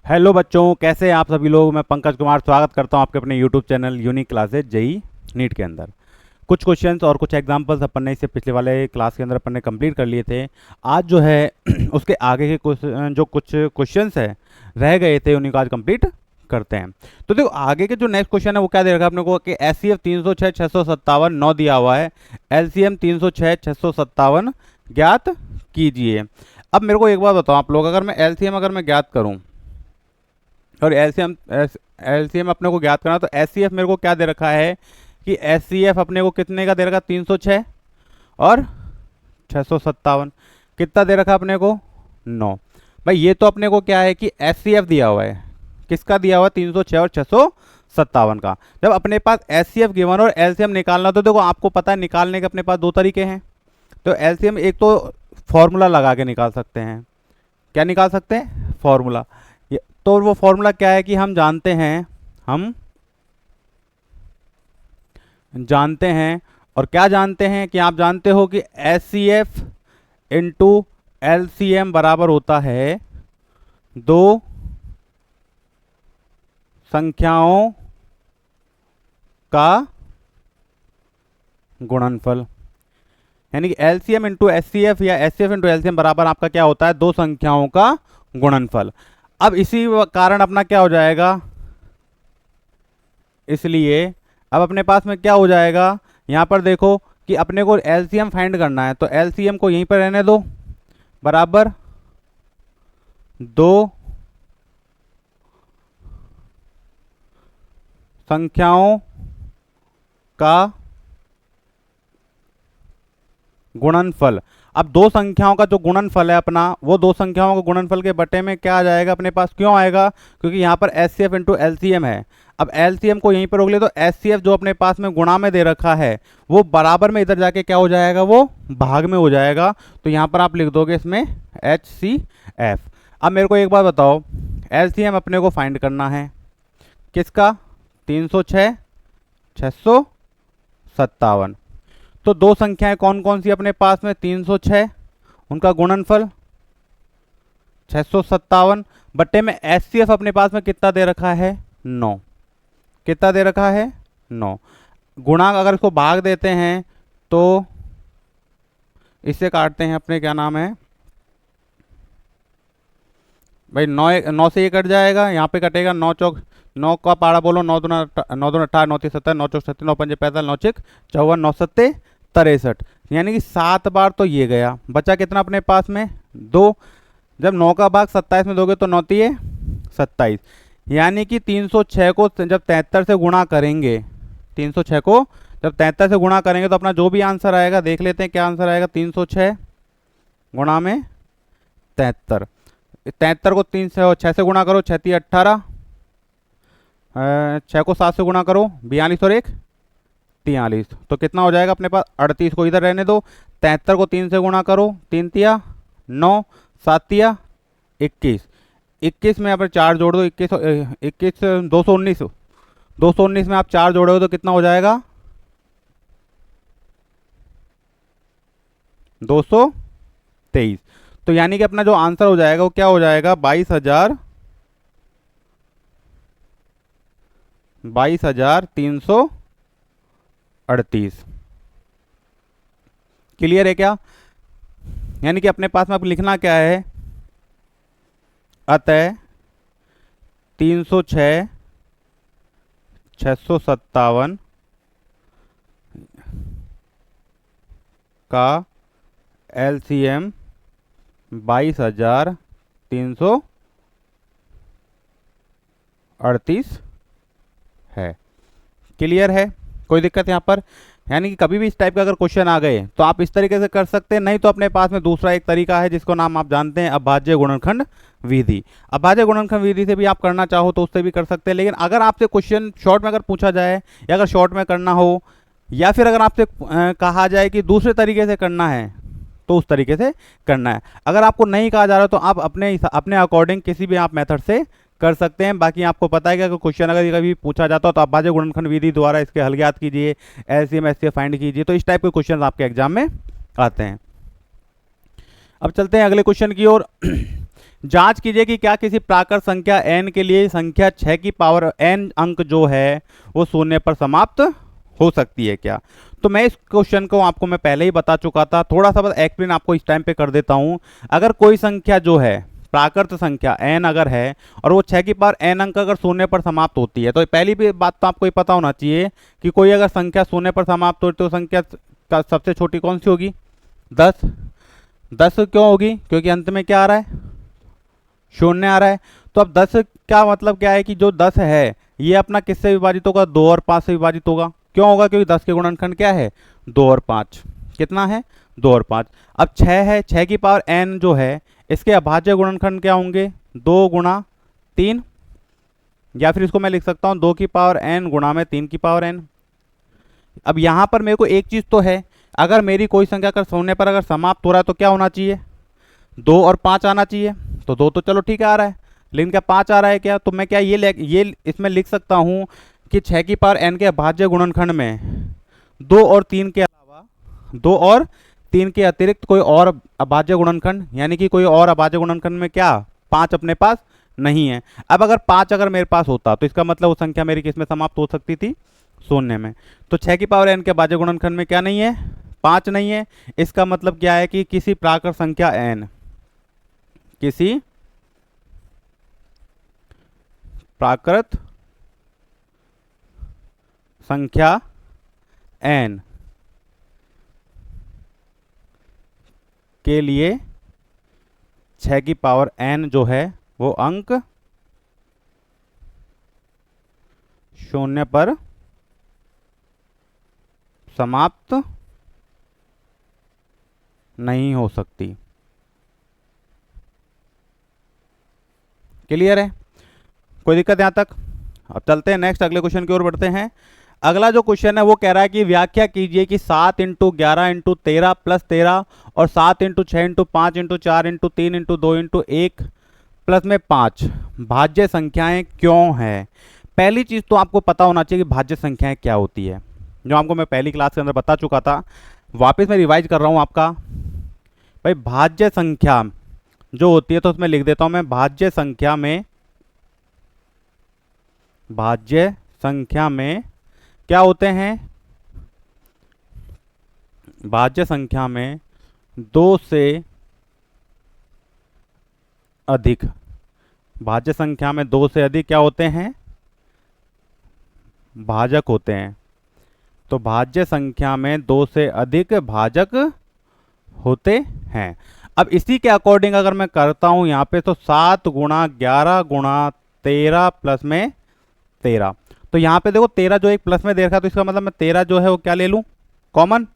Hello बच्चों, कैसे हैं आप सभी लोग। मैं पंकज कुमार स्वागत करता हूं आपके अपने YouTube channel unique classes JEE NEET के अंदर। कुछ क्वेश्चंस और कुछ एग्जांपल्स अपन ने इससे पिछले वाले क्लास के अंदर अपन ने कंप्लीट कर लिए थे। आज जो है उसके आगे के कुछ क्वेश्चंस है रह गए थे, उन्हीं को आज कंप्लीट करते हैं। तो देखो आगे के जो नेक्स्ट क्वेश्चन है वो क्या दे रखा है अपने को कि एचसीएफ 306 657 9 दिया हुआ है, एलसीएम 306 657 ज्ञात कीजिए। अब मेरे को एक बात बताओ आप लोग, अगर मैं एलसीएम ज्ञात करूं और एलसीएम अपने को ज्ञात करना, तो एचसीएफ मेरे को क्या दे रखा है कि एचसीएफ अपने को कितने का दे रखा, 306 और 657। कितना दे रखा अपने को, 9। भाई ये तो अपने को क्या है कि एचसीएफ दिया हुआ है, किसका दिया हुआ, 306 और 657 का। जब अपने पास एचसीएफ गिवन और एलसीएम निकालना, तो देखो आपको पता है निकालने के अपने पास दो तरीके हैं। तो एलसीएम एक तो फॉर्मूला लगा के निकाल सकते हैं। क्या निकाल सकते हैं, फॉर्मूला। तो वो फॉर्मूला क्या है कि हम जानते हैं और क्या जानते हैं कि आप जानते हो कि एचसीएफ इंटू एलसीएम बराबर होता है दो संख्याओं का गुणनफल। यानी कि एलसीएम इंटू एचसीएफ या एचसीएफ इंटू एलसीएम बराबर आपका क्या होता है, दो संख्याओं का गुणनफल। अब इसी कारण अपना क्या हो जाएगा, इसलिए अब अपने पास में क्या हो जाएगा, यहां पर देखो कि अपने को एलसीएम फाइंड करना है, तो एलसीएम को यहीं पर रहने दो, बराबर दो संख्याओं का गुणनफल। अब दो संख्याओं का जो गुणनफल है अपना, वो दो संख्याओं के गुणनफल के बटे में क्या आ जाएगा अपने पास, क्यों आएगा, क्योंकि यहाँ पर एचसीएफ इंटू एलसीएम है। अब एलसीएम को यहीं पर रोक ले, तो एचसीएफ जो अपने पास में गुणा में दे रखा है वो बराबर में इधर जाके क्या हो जाएगा, वो भाग में हो जाएगा। तो यहाँ पर आप लिख दोगे इसमें HCF। अब मेरे को एक बात बताओ, एलसीएम अपने को फाइंड करना है किसका, 306 657। तो दो संख्याएं कौन कौन सी अपने पास में, 306 उनका गुणनफल 657 बट्टे में एचसीएफ अपने पास में कितना दे रखा है, 9। कितना दे रखा है, 9। गुणा अगर इसको भाग देते हैं तो इससे काटते हैं अपने, क्या नाम है भाई, 9 से ये कट जाएगा, यहाँ पे कटेगा 9 चौक 9 का पारा बोलो, 9 दूना 18 9 30 70 9 चौक 36 9 पंजे 45 9 6 54 9 7 63। यानी कि 7 बार तो ये गया, बचा कितना अपने पास में, 2। जब 9 का भाग 27 में दोगे तो 9 तिये 27। यानी कि 306 को जब 73 से गुणा करेंगे, 306 को जब 73 से गुणा करेंगे तो अपना जो भी आंसर आएगा, देख लेते हैं क्या आंसर आएगा। 306 गुणा में 73, 73 को 6 से गुणा करो, 6 18, 6 को 7 से गुणा करो, 42 और 1 43। तो कितना हो जाएगा अपने पास, 38 को इधर रहने दो, 73 को 3 से गुणा करो, 3 तिया 9 7 तिया 21, 21 में यहाँ पर 4 जोड़ दो, 21 219 में आप 4 जोड़ोगे तो कितना हो जाएगा, 223। तो यानी कि अपना जो आंसर हो जाएगा वो क्या हो जाएगा, 22,338। क्लियर है क्या। यानी कि अपने पास में अब लिखना क्या है, अतः 306 657 का एलसीएम 22,338 है। क्लियर है, कोई दिक्कत यहाँ पर। यानी कि कभी भी इस टाइप का अगर क्वेश्चन आ गए तो आप इस तरीके से कर सकते हैं, नहीं तो अपने पास में दूसरा एक तरीका है जिसको नाम आप जानते हैं, अभाज्य गुणनखंड विधि। अभाज्य गुणनखंड विधि से भी आप करना चाहो तो उससे भी कर सकते हैं, लेकिन अगर आपसे क्वेश्चन शॉर्ट में अगर पूछा जाए या अगर शॉर्ट में करना हो, या फिर अगर आपसे कहा जाए कि दूसरे तरीके से करना है तो उस तरीके से करना है। अगर आपको नहीं कहा जा रहा तो आप अपने अकॉर्डिंग किसी भी आप मेथड से कर सकते हैं। बाकी आपको पता है कि अगर क्वेश्चन अगर कभी पूछा जाता हो तो अभाज्य गुणनखंड विधि द्वारा इसके हल ज्ञात कीजिए, एलसीएम एचसीएफ फाइंड कीजिए, तो इस टाइप के क्वेश्चन आपके एग्जाम में आते हैं। अब चलते हैं अगले क्वेश्चन की ओर। जांच कीजिए कि क्या किसी प्राकृत संख्या n के लिए संख्या 6 की पावर n अंक जो है वो शून्य पर समाप्त हो सकती है क्या। तो मैं इस क्वेश्चन को आपको मैं पहले ही बता चुका था, थोड़ा सा बस एक्सप्लेन आपको इस टाइम पे कर देता हूं। अगर कोई संख्या जो है प्राकृत संख्या n अगर है और वो 6 की पावर n अंक अगर शून्य पर समाप्त होती है, तो पहली भी बात तो आपको ये पता होना चाहिए कि कोई अगर संख्या शून्य पर समाप्त हो तो संख्या का सबसे छोटी कौन सी होगी, 10। 10 क्यों होगी, क्योंकि अंत में क्या आ रहा है, शून्य आ रहा है। तो अब 10 का मतलब क्या है कि जो 10 है ये अपना किससे विभाजित होगा, 2 और 5 से विभाजित होगा। क्यों होगा, क्योंकि 10 के गुणनखंड क्या है, 2 और 5। कितना है, 2 और 5। अब 6 है, 6 की पावर n जो है इसके अभाज्य गुणनखंड क्या होंगे, 2 गुणा 3, या फिर इसको मैं लिख सकता हूं 2 की पावर n गुणा में 3 की पावर n। अब यहां पर मेरे को एक चीज तो है, अगर मेरी कोई संख्या अगर शून्य पर अगर समाप्त हो रहा है तो क्या होना चाहिए, 2 और 5 आना चाहिए। तो 2 तो चलो ठीक है आ रहा है, लेकिन क्या 5 आ रहा है क्या, तो मैं क्या ये इसमें लिख सकता हूं कि 6 की पावर n के अभाज्य गुणनखंड में 2 और 3 के अलावा 2 और 3 के अतिरिक्त कोई और अभाज्य गुणनखंड, यानी कि कोई और अभाज्य गुणनखंड में क्या 5 अपने पास नहीं है। अब अगर 5 अगर मेरे पास होता तो इसका मतलब वो संख्या मेरी किस में समाप्त हो सकती थी, शून्य में। तो 6 की पावर n के अभाज्य गुणनखंड में क्या नहीं है, 5 नहीं है। इसका मतलब क्या है कि किसी प्राकृत संख्या n, किसी प्राकृत संख्या n के लिए 6 की पावर n जो है वो अंक शून्य पर समाप्त नहीं हो सकती। क्लियर है, कोई दिक्कत यहां तक। अब चलते हैं नेक्स्ट, अगले क्वेश्चन की ओर बढ़ते हैं। अगला जो क्वेश्चन है वो कह रहा है कि व्याख्या कीजिए कि 7 इंटू 11 इंटू 13 प्लस 13 और 7 into 6 into 5 into 4 into 3 into 2 into 1 plus में 5 भाज्य संख्याएं क्यों है। पहली चीज तो आपको पता होना चाहिए कि भाज्य संख्याएं क्या होती है, जो आपको मैं पहली क्लास के अंदर बता चुका था। वापस मैं रिवाइज कर रहा हूं आपका। भाई भाज्य संख्या जो होती है तो उसमें लिख देता हूं मैं, भाज्य संख्या में क्या होते हैं, भाज्य संख्या में 2 से अधिक, भाज्य संख्या में 2 से अधिक क्या होते हैं, भाजक होते हैं। तो भाज्य संख्या में 2 से अधिक भाजक होते हैं। अब इसी के अकॉर्डिंग अगर मैं करता हूं यहां पे, तो 7 गुणा 11 गुणा 13 प्लस में 13। तो यहां पे देखो 13 जो एक प्लस में दे रखा है, तो इसका मतलब मैं 13 जो है वो क्या ले लूं, कॉमन।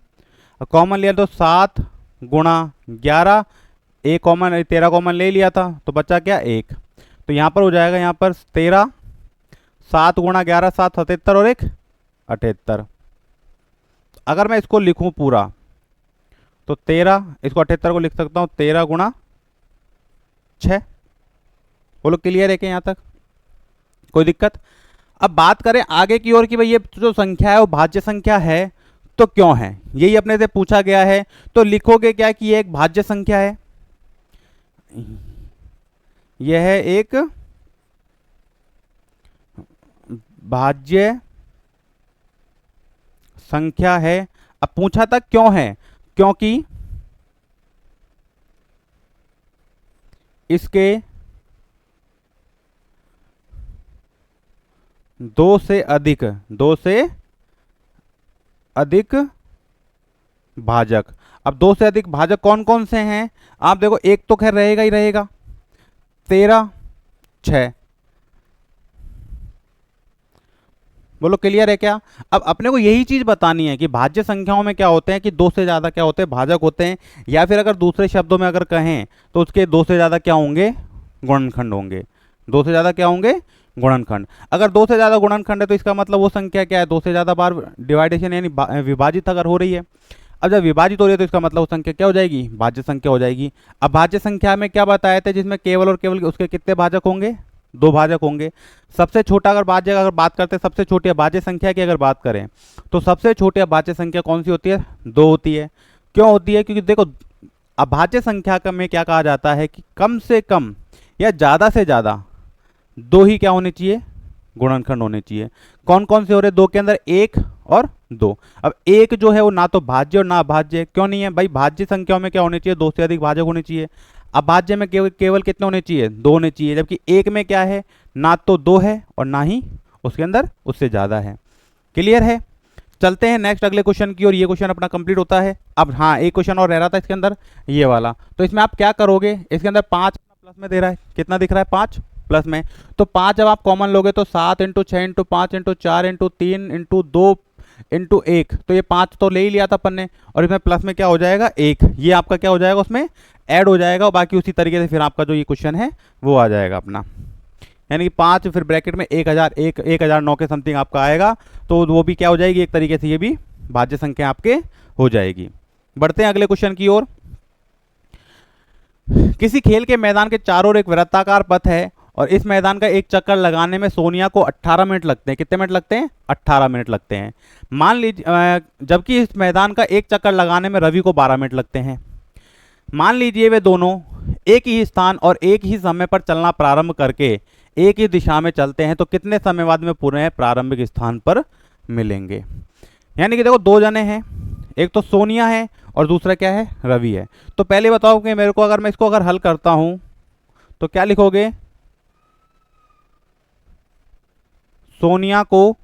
कॉमन लिया तो 7 गुणा 11, एक कॉमन 13 कॉमन ले लिया था तो बचा क्या 1। तो यहां पर हो जाएगा, यहां पर 13, 7 गुणा 11 7 77 और 1 78। अगर मैं इसको लिखूं पूरा तो 13, इसको 78 को लिख सकता हूं 13 गुणा 6। बोलो क्लियर है क्या यहां तक, कोई दिक्कत। अब बात करें आगे की ओर कि भाई ये जो संख्या है वो भाज्य संख्या है तो क्यों है, यही अपने से पूछा गया है। तो लिखोगे क्या कि ये एक भाज्य संख्या है, यह है एक भाज्य संख्या है। अब पूछा था क्यों है, क्योंकि इसके 2 से अधिक भाजक। अब 2 से अधिक भाजक कौन कौन से हैं, आप देखो एक तो खैर रहेगा ही रहेगा, 13 6। बोलो क्लियर है क्या। अब अपने को यही चीज बतानी है कि भाज्य संख्याओं में क्या होते हैं कि 2 से ज्यादा क्या होते हैं, भाजक होते हैं। या फिर अगर दूसरे शब्दों में अगर कहें तो उसके 2 से ज्यादा क्या होंगे, गुणनखंड होंगे। 2 से ज्यादा क्या होंगे, गुणनखंड। अगर 2 से ज्यादा गुणनखंड है तो इसका मतलब वो संख्या क्या है, 2 से ज्यादा बार डिवाइडेशन यानी विभाजित अगर हो रही है। अब जब विभाजित हो रही है तो इसका मतलब वो संख्या क्या हो जाएगी, भाज्य संख्या हो जाएगी। अब भाज्य संख्या में क्या बताया था, जिसमें केवल और केवल उसके कितने भाजक होंगे, 2 भाजक होंगे। सबसे छोटा अगर भाज्य अगर बात करते हैं, सबसे छोटी भाज्य संख्या की अगर बात करें तो सबसे छोटी भाज्य संख्या कौन सी होती है, 2 होती है। क्यों होती है, क्योंकि देखो अभाज्य संख्या में क्या कहा जाता है कि कम से कम या ज़्यादा से ज़्यादा दो ही क्या होने चाहिए, गुणनखंड होने चाहिए। कौन कौन से हो रहे दो के अंदर, एक और दो। अब एक जो है वो ना तो भाज्य और ना अभाज्य, क्यों नहीं है भाई, भाज्य संख्याओं में क्या होने चाहिए, दो से अधिक भाजक होने चाहिए। अभाज्य में केवल कितने होने चाहिए, दो होने चाहिए। जबकि एक में क्या है, ना तो दो है और ना ही उसके अंदर उससे ज़्यादा है। क्लियर है। चलते हैं नेक्स्ट अगले क्वेश्चन की, और ये क्वेश्चन अपना कंप्लीट होता है। अब हाँ, एक क्वेश्चन और रह रहा था इसके अंदर, ये वाला। तो इसमें आप क्या करोगे, इसके अंदर 5 प्लस में दे रहा है, कितना दिख रहा है, 5 प्लस में। तो 5 जब आप कॉमन लोगे तो 7 into 6 into 5 into 4 into 3 into 2 into 1, तो ये 5 तो ले ही लिया था अपन ने, और इसमें प्लस में क्या हो जाएगा, 1, ये आपका क्या हो जाएगा, उसमें ऐड हो जाएगा। और बाकी उसी तरीके से फिर आपका जो ये क्वेश्चन है वो आ जाएगा अपना, यानी कि 5 फिर ब्रैकेट में 1009 के समथिंग आपका आएगा। तो वो भी क्या हो जाएगी, एक तरीके से ये भी भाज्य संख्या आपके हो जाएगी। बढ़ते हैं अगले क्वेश्चन की ओर। किसी खेल के मैदान के चारों ओर एक वृत्ताकार पथ है, और इस मैदान का एक चक्कर लगाने में सोनिया को 18 मिनट लगते हैं। कितने मिनट लगते हैं, 18 मिनट लगते हैं। मान लीजिए, जबकि इस मैदान का एक चक्कर लगाने में रवि को 12 मिनट लगते हैं। मान लीजिए वे दोनों एक ही स्थान और एक ही समय पर चलना प्रारंभ करके एक ही दिशा में चलते हैं, तो कितने समय बाद में पुनः प्रारंभिक स्थान पर मिलेंगे। यानी कि देखो, दो जने हैं, एक तो सोनिया है और दूसरा क्या है, रवि है। तो पहले बताओ कि मेरे को, अगर मैं इसको अगर हल करता हूं तो क्या लिखोगे, सोनिया को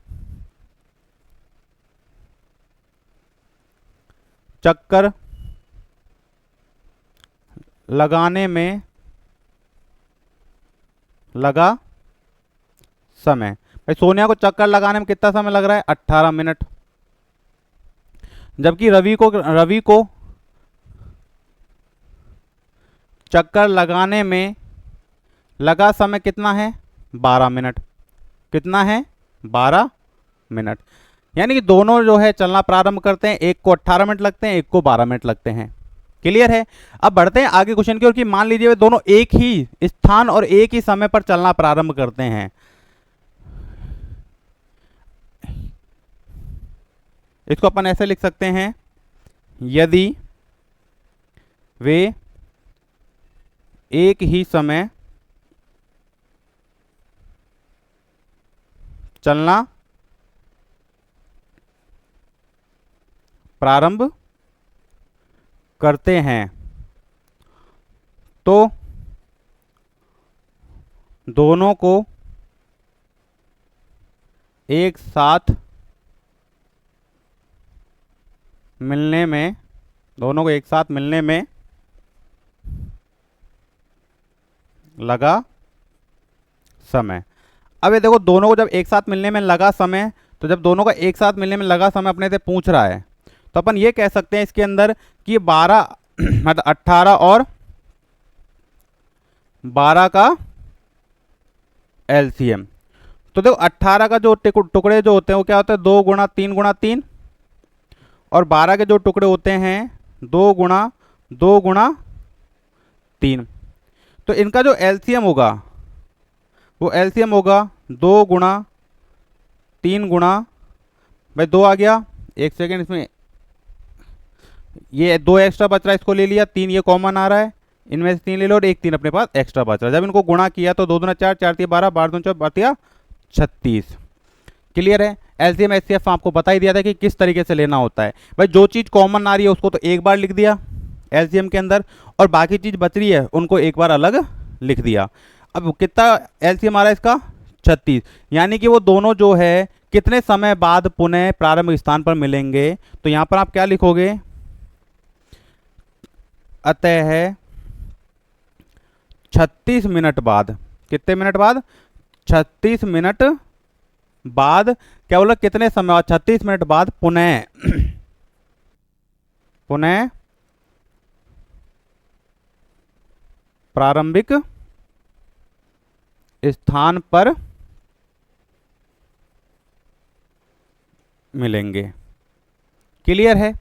चक्कर लगाने में लगा समय। भाई सोनिया को चक्कर लगाने में कितना समय लग रहा है, 18 मिनट। जबकि रवि को चक्कर लगाने में लगा समय कितना है, 12 मिनट। कितना है, 12 मिनट। यानी कि दोनों जो है चलना प्रारंभ करते हैं, एक को 18 मिनट लगते हैं, एक को 12 मिनट लगते हैं। क्लियर है। अब बढ़ते हैं आगे क्वेश्चन की ओर, कि मान लीजिए वे दोनों एक ही स्थान और एक ही समय पर चलना प्रारंभ करते हैं। इसको अपन ऐसे लिख सकते हैं, यदि वे एक ही समय चलना प्रारंभ करते हैं तो दोनों को एक साथ मिलने में लगा समय। अब ये देखो, दोनों को जब एक साथ मिलने में लगा समय, तो जब दोनों का एक साथ मिलने में लगा समय अपने से पूछ रहा है, तो अपन ये कह सकते हैं इसके अंदर कि 12 मतलब 18 और 12 का एलसीएम। तो देखो 18 का जो टुकड़े जो होते हैं वो क्या होते हैं, 2 गुणा 3 गुणा 3, और 12 के जो टुकड़े होते हैं 2 गुणा 2 गुणा 3। तो इनका जो एलसीएम होगा वो एलसीएम होगा 2 गुणा 3 गुणा, भाई 2 आ गया, एक सेकेंड, इसमें ये 2 एक्स्ट्रा बच रहा है, इसको ले लिया, 3 ये कॉमन आ रहा है, इनमें से 3 ले लो और एक 3 अपने पास एक्स्ट्रा बच रहा है। जब इनको गुणा किया तो 2 दूना 4, 4 3 12, 12 दूना 4 36। क्लियर है। एलसीएम एचसीएफ आपको बता ही दिया था कि किस तरीके से लेना होता है। भाई जो चीज़ कॉमन आ रही है उसको तो एक बार लिख दिया एलसीएम के अंदर, और बाकी चीज़ बच रही है उनको एक बार अलग लिख दिया। अब कितना एलसीएम आ रहा है इसका, 36। यानी कि वो दोनों जो है कितने समय बाद पुनः प्रारंभिक स्थान पर मिलेंगे। तो यहां पर आप क्या लिखोगे, अतः 36 मिनट बाद। कितने मिनट बाद, 36 मिनट बाद, क्या बोला, कितने समय बाद, 36 मिनट बाद पुनः प्रारंभिक स्थान पर मिलेंगे। क्लियर है,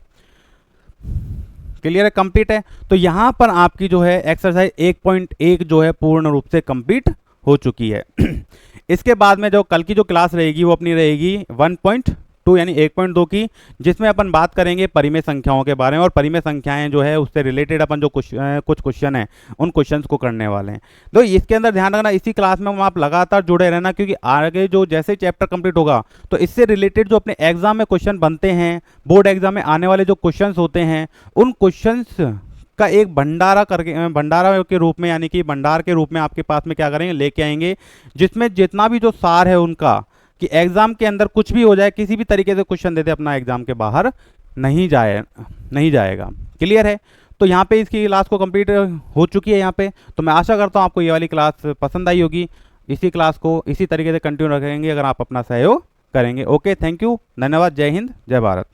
क्लियर है, कंप्लीट है। तो यहां पर आपकी जो है एक्सरसाइज 1.1 जो है पूर्ण रूप से कंप्लीट हो चुकी है। इसके बाद में जो कल की जो क्लास रहेगी वो अपनी रहेगी 1.2 2 यानी 1.2 की, जिसमें अपन बात करेंगे परिमेय संख्याओं के बारे में, और परिमेय संख्याएं जो है उससे रिलेटेड अपन जो कुछ क्वेश्चन है उन क्वेश्चंस को करने वाले हैं। तो इसके अंदर ध्यान रखना, इसी क्लास में आप लगातार जुड़े रहना, क्योंकि आगे जो जैसे चैप्टर कंप्लीट होगा तो इससे रिलेटेड जो अपने एग्जाम में क्वेश्चन बनते हैं, बोर्ड एग्जाम में आने वाले जो क्वेश्चन होते हैं, उन क्वेश्चंस का एक भंडारा करके, भंडारा के रूप में, यानी कि भंडार के रूप में आपके पास में क्या करेंगे, लेके आएंगे, जिसमें जितना भी जो सार है उनका, कि एग्जाम के अंदर कुछ भी हो जाए, किसी भी तरीके से क्वेश्चन देते अपना एग्जाम के बाहर नहीं जाएगा। क्लियर है? तो यहाँ पे इसकी क्लास को कंप्लीट हो चुकी है यहाँ पे। तो मैं आशा करता हूँ आपको ये वाली क्लास पसंद आई होगी। इसी क्लास को इसी तरीके से कंटिन्यू रखेंगे अगर आप अपना सहयोग करेंगे। ओके, थैंक यू, धन्यवाद, जय हिंद, जय भारत।